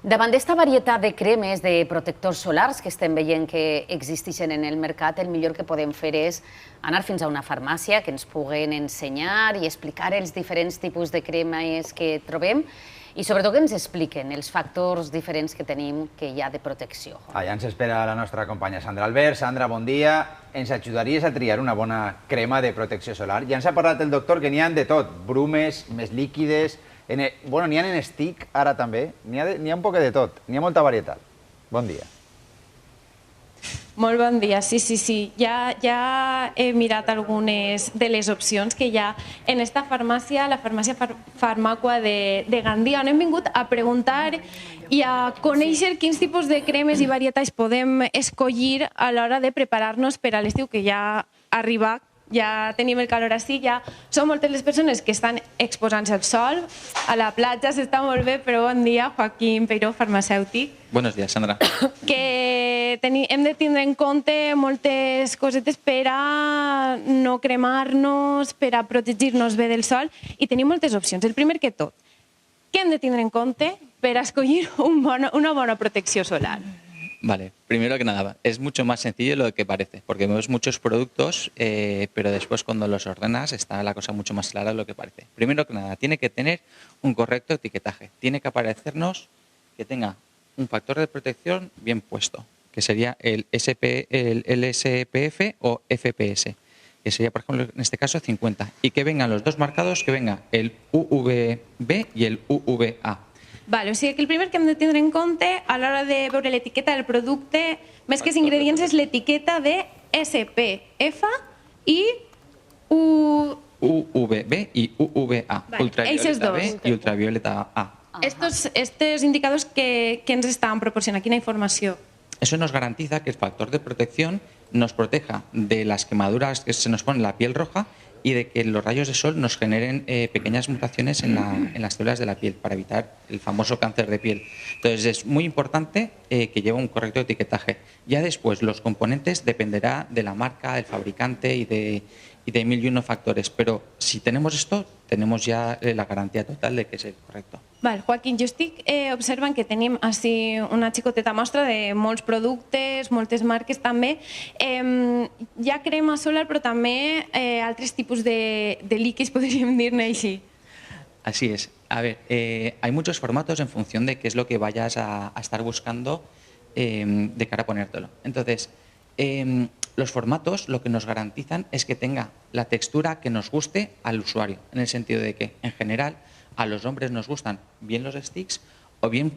Davant d'esta varietat de cremes de protectors solars que estem veient que existeixen en el mercat, el millor que podem fer és anar fins a una farmàcia que ens puguen ensenyar i explicar els diferents tipus de cremes que trobem i sobretot que ens expliquen els factors diferents que tenim que hi ha de protecció. Allà ens espera la nostra companya Sandra Albert. Sandra, bon dia. Ens ajudaries a triar una bona crema de protecció solar? Ja ens ha parlat el doctor que n'hi ha de tot, brumes, més líquides, bueno, n'hi ha en stick ara també, n'hi ha un poc de tot, n'hi ha molta varietat. Bon dia. Molt bon dia, sí. Ja he mirat algunes de les opcions que hi ha en esta farmàcia, la farmàcia Farmàqua de Gandia, on hem vingut a preguntar i a conèixer quins tipus de cremes i varietats podem escollir a l'hora de preparar-nos per a l'estiu que ja ha arribat. Ja tenim el calor així, ja són moltes les persones que estan exposant-se al sol, a la platja s'està molt bé, però bon dia, Joaquín Peiró, farmacèutic. Buenos días, Sandra. Que hem de tindre en compte moltes cosetes per a no cremar-nos, per a protegir-nos bé del sol, i tenim moltes opcions. El primer que tot, què hem de tindre en compte per a escollir una bona protecció solar? Vale, primero que nada, es mucho más sencillo de lo que parece, porque vemos muchos productos, pero después cuando los ordenas está la cosa mucho más clara de lo que parece. Primero que nada, tiene que tener un correcto etiquetaje, tiene que aparecernos que tenga un factor de protección bien puesto, que sería el SPF o FPS, que sería, por ejemplo, en este caso 50, y que vengan los dos marcados, que venga el UVB y el UVA. Vale, o sigui que el primer que hem de tindre en compte a l'hora de veure l'etiqueta del producte, més que els ingredients, és l'etiqueta de SPF i UVB i UVA, vale, ultravioleta B i ultravioleta A. Estos indicadors que ens estan proporcionant, quina informació? Eso nos garantiza que el factor de protección nos proteja de las quemaduras que se nos pone en la piel roja y de que los rayos de sol nos generen pequeñas mutaciones en las células de la piel para evitar el famoso cáncer de piel. Entonces es muy importante que lleve un correcto etiquetaje. Ya después los componentes dependerá de la marca, del fabricante y de mil y uno factores, pero si tenemos esto, tenemos ya la garantía total de que es el correcto. Val, Joaquín, jo estic observant que tenim així una xicoteta mostra de molts productes, moltes marques també. Hi ha crema solar, però també altres tipus de líquids, podríem dir-ne així. Así es. A ver, hay muchos formatos en función de qué es lo que vayas a estar buscando de cara a ponértelo. Entonces, los formatos lo que nos garantizan es que tenga la textura que nos guste al usuario, en el sentido de que, en general, a los hombres nos gustan bien los sticks o bien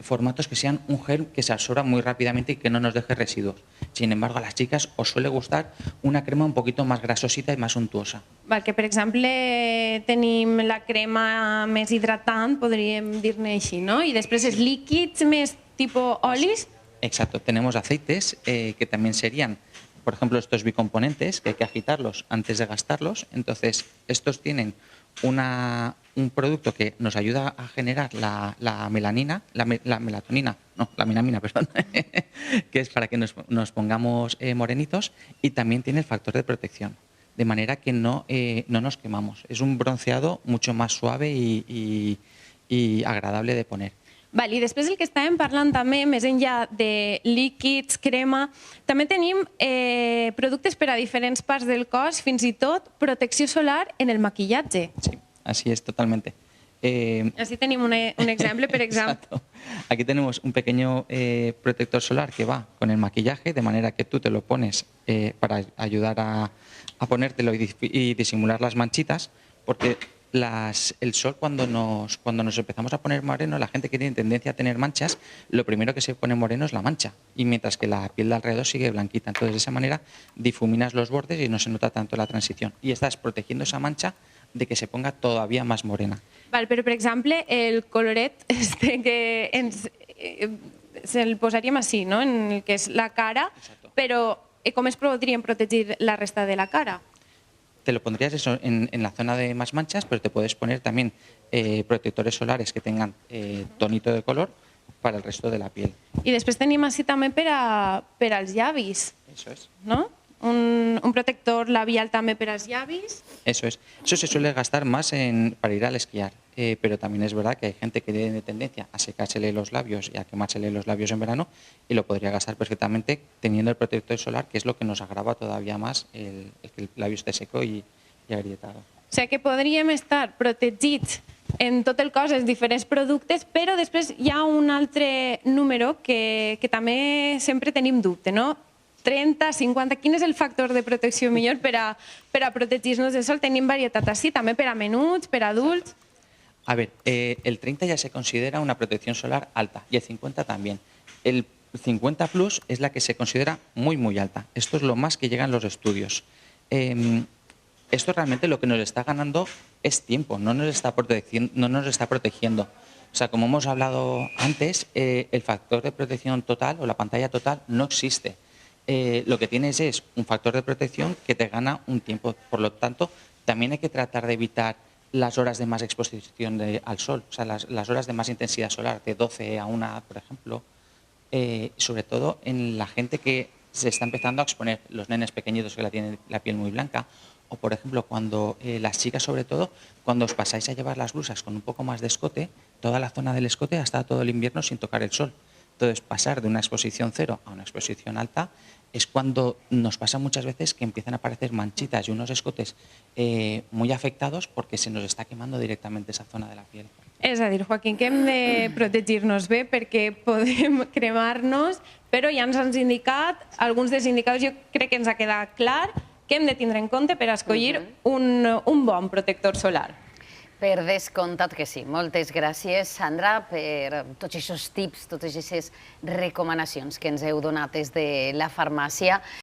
formatos que sean un gel que se absorba muy rápidamente y que no nos deje residuos. Sin embargo, a las chicas os suele gustar una crema un poquito más grasosita y más untuosa. Val, que per exemple tenim la crema més hidratant, podríem dir-ne així, no? I després els líquids més tipus olis. Exacto, tenemos aceites que también serían, por ejemplo, estos bicomponentes que hay que agitarlos antes de gastarlos. Entonces, estos tienen un producto que nos ayuda a generar la melanina, la melamina, perdón, que es para que nos pongamos morenitos, y también tiene el factor de protección, de manera que no nos quemamos. Es un bronceado mucho más suave y agradable de poner. Val, i després el que estàvem parlant també, més enllà de líquids, crema, també tenim productes per a diferents parts del cos, fins i tot protecció solar en el maquillatge. Sí, así es, totalmente. Así tenim un exemple, per exemple. Exacto. Aquí tenemos un pequeño protector solar que va con el maquillaje, de manera que tú te lo pones para ayudar a ponértelo y disimular las manchitas, porque el sol, cuando nos empezamos a poner moreno, la gente que tiene tendencia a tener manchas, lo primero que se pone moreno es la mancha, y mientras que la piel de alrededor sigue blanquita. Entonces, de esa manera difuminas los bordes y no se nota tanto la transición. Y estás protegiendo esa mancha de que se ponga todavía más morena. Val, però, per exemple, el coloret que se'l posaríem així, no? En el que és la cara, però com es podríem protegir la resta de la cara? Te lo pondrías eso en la zona de más manchas, pero te puedes poner también protectores solares que tengan tonito de color para el resto de la piel. I després tenim així també per als llavis. Eso es. ¿No? Un protector labial també per als llavis. Eso es. Eso se suele gastar más para ir al esquiar. pero también es verdad que hay gente que tiene tendencia a secársele los labios y a quemársele los labios en verano y lo podría gastar perfectamente teniendo el protector solar, que es lo que nos agrava todavía más el que el labio esté seco y agrietado. O sigui que podríem estar protegits en tot el cos, els diferents productes, però després hi ha un altre número que també sempre tenim dubte, no? 30, 50, quin és el factor de protecció millor per a protegir-nos del sol? Tenim varietat així, també per a menuts, per a adults. A ver, el 30 ya se considera una protección solar alta y el 50 también. El 50 plus es la que se considera muy, muy alta. Esto es lo más que llegan los estudios. Esto realmente lo que nos está ganando es tiempo, no nos está protegiendo. O sea, como hemos hablado antes, el factor de protección total o la pantalla total no existe. Lo que tienes es un factor de protección que te gana un tiempo. Por lo tanto, también hay que tratar de evitar las horas de más exposición al sol, o sea, las horas de más intensidad solar, de 12 a 1, por ejemplo, sobre todo en la gente que se está empezando a exponer, los nenes pequeñitos que tienen la piel muy blanca, o por ejemplo, cuando las chicas, sobre todo, cuando os pasáis a llevar las blusas con un poco más de escote, toda la zona del escote ha estado todo el invierno sin tocar el sol. Entonces, pasar de una exposición cero a una exposición alta es cuando nos pasa muchas veces que empiezan a aparecer manchitas y unos escotes muy afectados porque se nos está quemando directamente esa zona de la piel. És a dir, Joaquín, que hem de protegir-nos bé perquè podem cremar-nos, però ja ens has indicat alguns dels indicadors. Jo crec que ens ha quedat clar que hem de tindre en compte per escollir un bon protector solar. Per descomptat que sí. Moltes gràcies, Sandra, per tots aquests tips, totes aquestes recomanacions que ens heu donat des de la farmàcia.